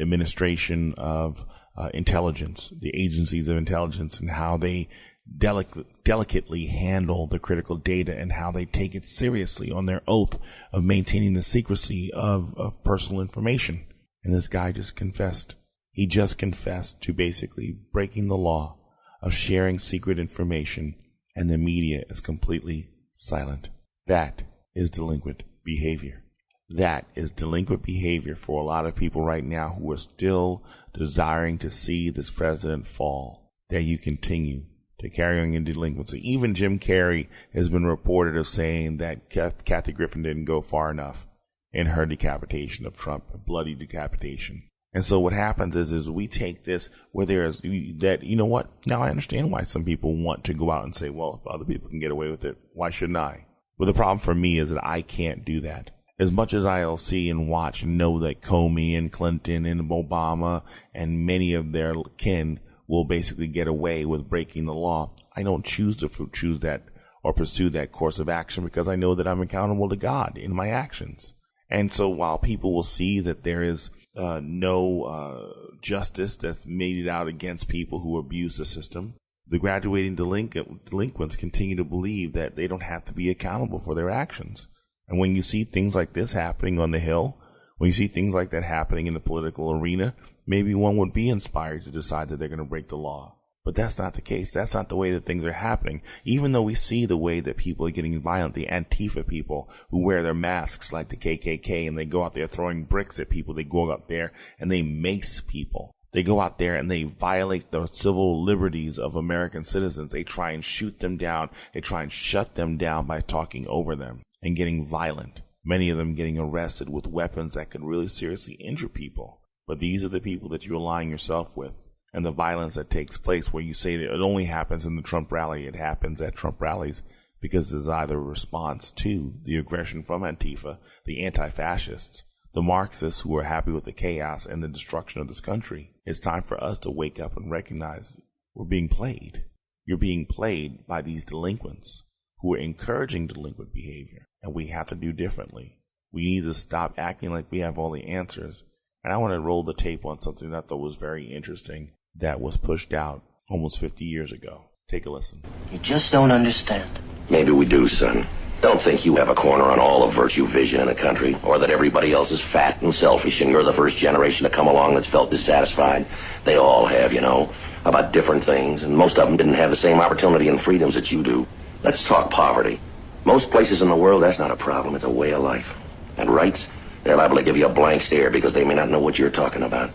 administration of intelligence, the agencies of intelligence, and how they delicately handle the critical data and how they take it seriously on their oath of maintaining the secrecy of personal information. And this guy just confessed. He just confessed to basically breaking the law of sharing secret information, and the media is completely silent. That is delinquent behavior. That is delinquent behavior for a lot of people right now who are still desiring to see this president fall, that you continue to carry on your delinquency. Even Jim Carrey has been reported of saying that Kathy Griffin didn't go far enough in her decapitation of Trump, bloody decapitation. And so what happens is we take this where there's that, you know what? Now I understand why some people want to go out and say, well, if other people can get away with it, why shouldn't I? But the problem for me is that I can't do that. As much as I'll see and watch and know that Comey and Clinton and Obama and many of their kin will basically get away with breaking the law, I don't choose that or pursue that course of action because I know that I'm accountable to God in my actions. And so while people will see that there is no justice that's meted out against people who abuse the system, the graduating delinquents continue to believe that they don't have to be accountable for their actions. And when you see things like this happening on the Hill, when you see things like that happening in the political arena, maybe one would be inspired to decide that they're going to break the law. But that's not the case. That's not the way that things are happening. Even though we see the way that people are getting violent, the Antifa people who wear their masks like the KKK and they go out there throwing bricks at people. They go out there and they mace people. They go out there and they violate the civil liberties of American citizens. They try and shoot them down. They try and shut them down by talking over them and getting violent. Many of them getting arrested with weapons that could really seriously injure people. But these are the people that you're aligning yourself with. And the violence that takes place where you say that it only happens in the Trump rally. It happens at Trump rallies because it's either a response to the aggression from Antifa, the anti-fascists, the Marxists who are happy with the chaos and the destruction of this country. It's time for us to wake up and recognize we're being played. You're being played by these delinquents who are encouraging delinquent behavior. And we have to do differently. We need to stop acting like we have all the answers. And I want to roll the tape on something that I thought was very interesting that was pushed out almost 50 years ago. Take a listen. You just don't understand. Maybe we do, son. Don't think you have a corner on all of virtue vision in the country, or that everybody else is fat and selfish and you're the first generation to come along that's felt dissatisfied. They all have, you know, about different things, and most of them didn't have the same opportunity and freedoms that you do. Let's talk poverty. Most places in the world, that's not a problem. It's a way of life. And rights, they're liable to give you a blank stare because they may not know what you're talking about.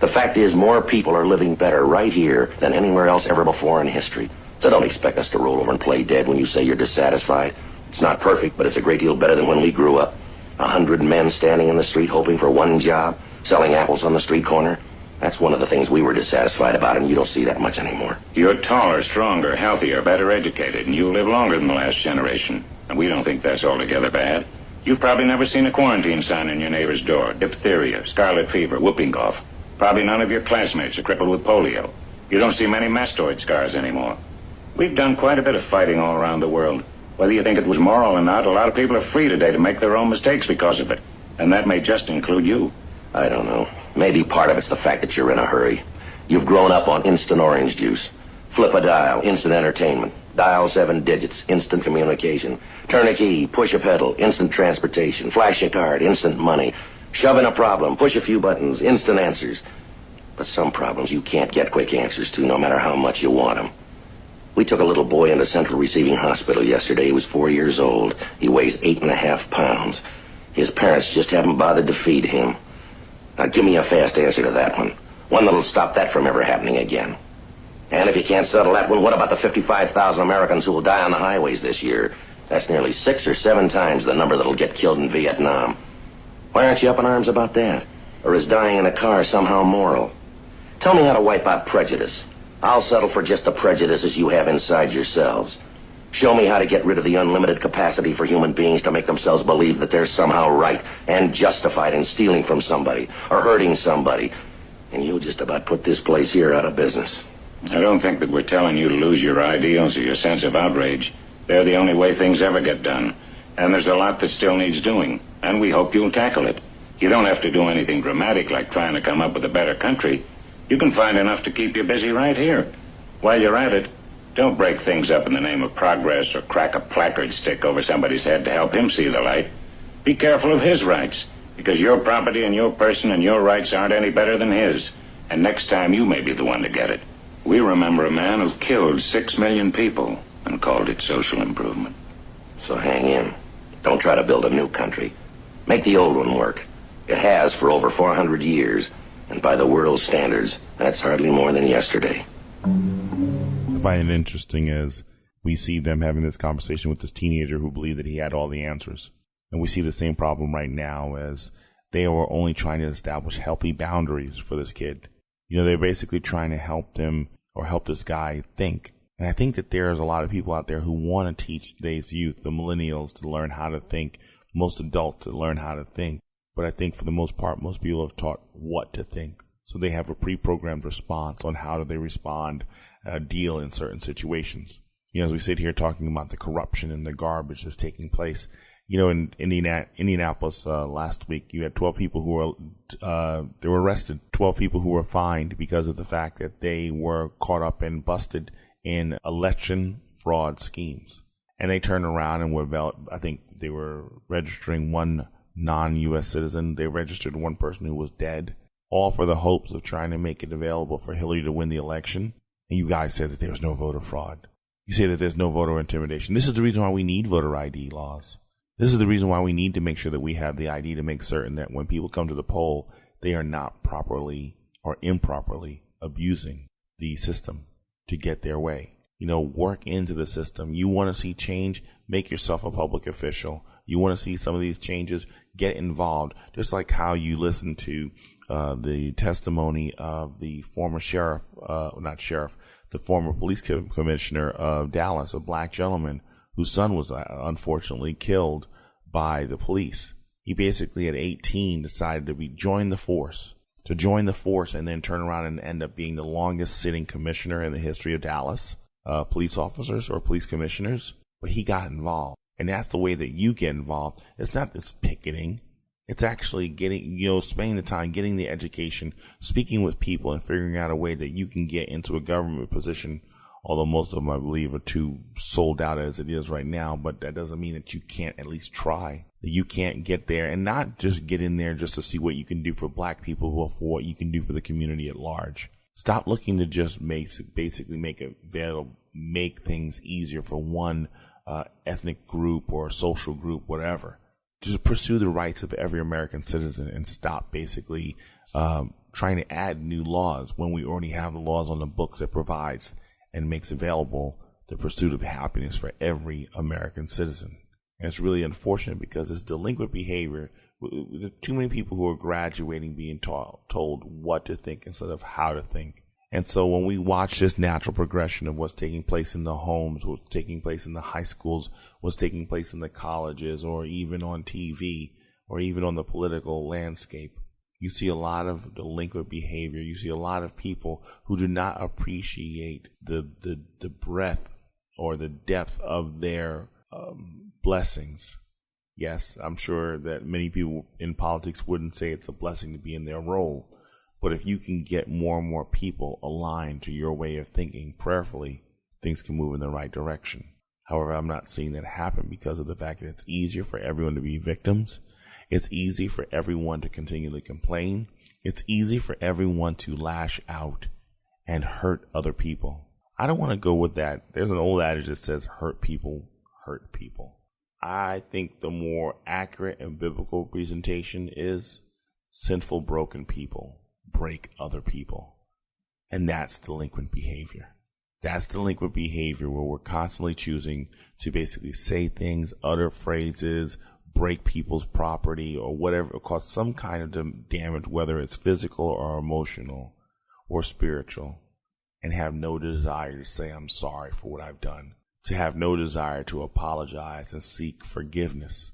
The fact is, more people are living better right here than anywhere else ever before in history. So don't expect us to roll over and play dead when you say you're dissatisfied. It's not perfect, but it's a great deal better than when we grew up. 100 men standing in the street hoping for one job, selling apples on the street corner. That's one of the things we were dissatisfied about, and you don't see that much anymore. You're taller, stronger, healthier, better educated, and you live longer than the last generation. And we don't think that's altogether bad. You've probably never seen a quarantine sign on your neighbor's door. Diphtheria, scarlet fever, whooping cough. Probably none of your classmates are crippled with polio. You don't see many mastoid scars anymore. We've done quite a bit of fighting all around the world. Whether you think it was moral or not, a lot of people are free today to make their own mistakes because of it. And that may just include you. I don't know. Maybe part of it's the fact that you're in a hurry. You've grown up on instant orange juice. Flip a dial, instant entertainment. Dial 7 digits, instant communication. Turn a key, push a pedal, instant transportation. Flash a card, instant money. Shove in a problem, push a few buttons, instant answers. But some problems you can't get quick answers to no matter how much you want them. We took a little boy into Central Receiving Hospital yesterday. He was 4 years old. He weighs 8.5 pounds. His parents just haven't bothered to feed him. Now give me a fast answer to that one. One that'll stop that from ever happening again. And if you can't settle that one, what about the 55,000 Americans who will die on the highways this year? That's nearly 6 or 7 times the number that'll get killed in Vietnam. Why aren't you up in arms about that? Or is dying in a car somehow moral? Tell me how to wipe out prejudice. I'll settle for just the prejudices you have inside yourselves. Show me how to get rid of the unlimited capacity for human beings to make themselves believe that they're somehow right and justified in stealing from somebody or hurting somebody. And you'll just about put this place here out of business. I don't think that we're telling you to lose your ideals or your sense of outrage. They're the only way things ever get done. And there's a lot that still needs doing, and we hope you'll tackle it. You don't have to do anything dramatic like trying to come up with a better country. You can find enough to keep you busy right here. While you're at it, don't break things up in the name of progress or crack a placard stick over somebody's head to help him see the light. Be careful of his rights, because your property and your person and your rights aren't any better than his. And next time you may be the one to get it. We remember a man who killed 6 million people and called it social improvement. So hang in. Don't try to build a new country. Make the old one work. It has for over 400 years, and by the world's standards, that's hardly more than yesterday. I find it interesting as we see them having this conversation with this teenager who believed that he had all the answers. And we see the same problem right now as they are only trying to establish healthy boundaries for this kid. You know, they're basically trying to help them or help this guy think. And I think that there's a lot of people out there who want to teach today's youth, the millennials, to learn how to think, most adults to learn how to think. But I think for the most part, most people have taught what to think. So they have a pre-programmed response on how do they respond, deal in certain situations. You know, as we sit here talking about the corruption and the garbage that's taking place, you know, in Indianapolis last week, you had 12 people who were arrested, 12 people who were fined because of the fact that they were caught up and busted in election fraud schemes. And they turned around and I think they were registering one non-U.S. citizen. They registered one person who was dead, all for the hopes of trying to make it available for Hillary to win the election. And you guys said that there was no voter fraud. You say that there's no voter intimidation. This is the reason why we need voter ID laws. This is the reason why we need to make sure that we have the ID to make certain that when people come to the poll, they are not properly or improperly abusing the system to get their way. You know, work into the system. You want to see change, make yourself a public official. You want to see some of these changes, get involved. Just like how you listen to the testimony of the former the former police commissioner of Dallas, a black gentleman whose son was unfortunately killed by the police. He basically at 18 decided to join the force and then turn around and end up being the longest sitting commissioner in the history of Dallas, police officers or police commissioners. But he got involved. And that's the way that you get involved. It's not this picketing. It's actually spending the time, getting the education, speaking with people and figuring out a way that you can get into a government position. Although most of them, I believe, are too sold out as it is right now. But that doesn't mean that you can't at least try. That you can't get there and not just get in there just to see what you can do for black people, but for what you can do for the community at large. Stop looking to just basically make things easier for one ethnic group or social group, whatever. Just pursue the rights of every American citizen and stop basically trying to add new laws when we already have the laws on the books that provides and makes available the pursuit of happiness for every American citizen. And it's really unfortunate because it's delinquent behavior. Too many people who are graduating being told what to think instead of how to think. And so when we watch this natural progression of what's taking place in the homes, what's taking place in the high schools, what's taking place in the colleges, or even on TV, or even on the political landscape, you see a lot of delinquent behavior. You see a lot of people who do not appreciate the breadth or the depth of their blessings. Yes, I'm sure that many people in politics wouldn't say it's a blessing to be in their role. But if you can get more and more people aligned to your way of thinking prayerfully, things can move in the right direction. However, I'm not seeing that happen because of the fact that it's easier for everyone to be victims. It's easy for everyone to continually complain. It's easy for everyone to lash out and hurt other people. I don't want to go with that. There's an old adage that says hurt people hurt people. I think the more accurate and biblical presentation is sinful, broken people break other people. And that's delinquent behavior. That's delinquent behavior where we're constantly choosing to basically say things, utter phrases, break people's property or whatever, cause some kind of damage, whether it's physical or emotional or spiritual, and have no desire to say, I'm sorry for what I've done, to have no desire to apologize and seek forgiveness.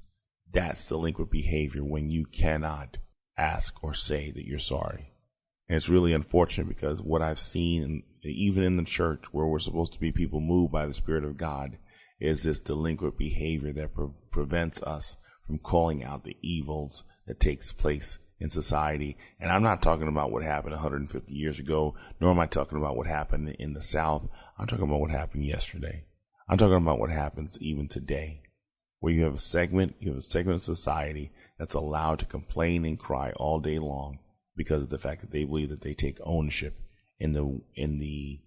That's delinquent behavior when you cannot ask or say that you're sorry. And it's really unfortunate because what I've seen, even in the church where we're supposed to be people moved by the Spirit of God, is this delinquent behavior that prevents us from calling out the evils that takes place in society. And I'm not talking about what happened 150 years ago, nor am I talking about what happened in the South. I'm talking about what happened yesterday. I'm talking about what happens even today, where you have a segment of society that's allowed to complain and cry all day long because of the fact that they believe that they take ownership in the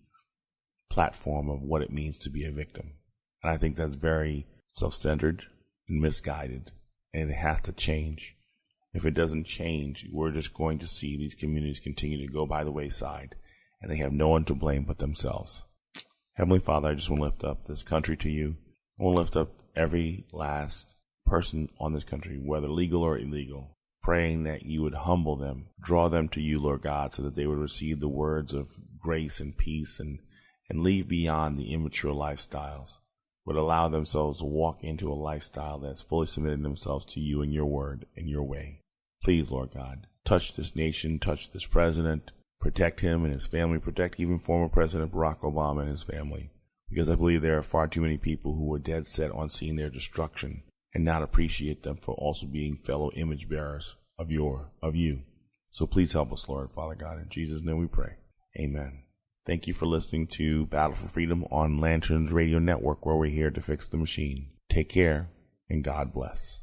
platform of what it means to be a victim. And I think that's very self-centered and misguided, and it has to change. If it doesn't change, we're just going to see these communities continue to go by the wayside, and they have no one to blame but themselves. Heavenly Father, I just want to lift up this country to you. I want to lift up every last person on this country, whether legal or illegal, praying that you would humble them, draw them to you, Lord God, so that they would receive the words of grace and peace and leave beyond the immature lifestyles, but allow themselves to walk into a lifestyle that's fully submitting themselves to you and your word and your way. Please, Lord God, touch this nation, touch this president, protect him and his family, protect even former President Barack Obama and his family, because I believe there are far too many people who are dead set on seeing their destruction and not appreciate them for also being fellow image bearers of you. So please help us, Lord, Father God. In Jesus' name we pray. Amen. Thank you for listening to Battle for Freedom on Lanterns Radio Network, where we're here to fix the machine. Take care and God bless.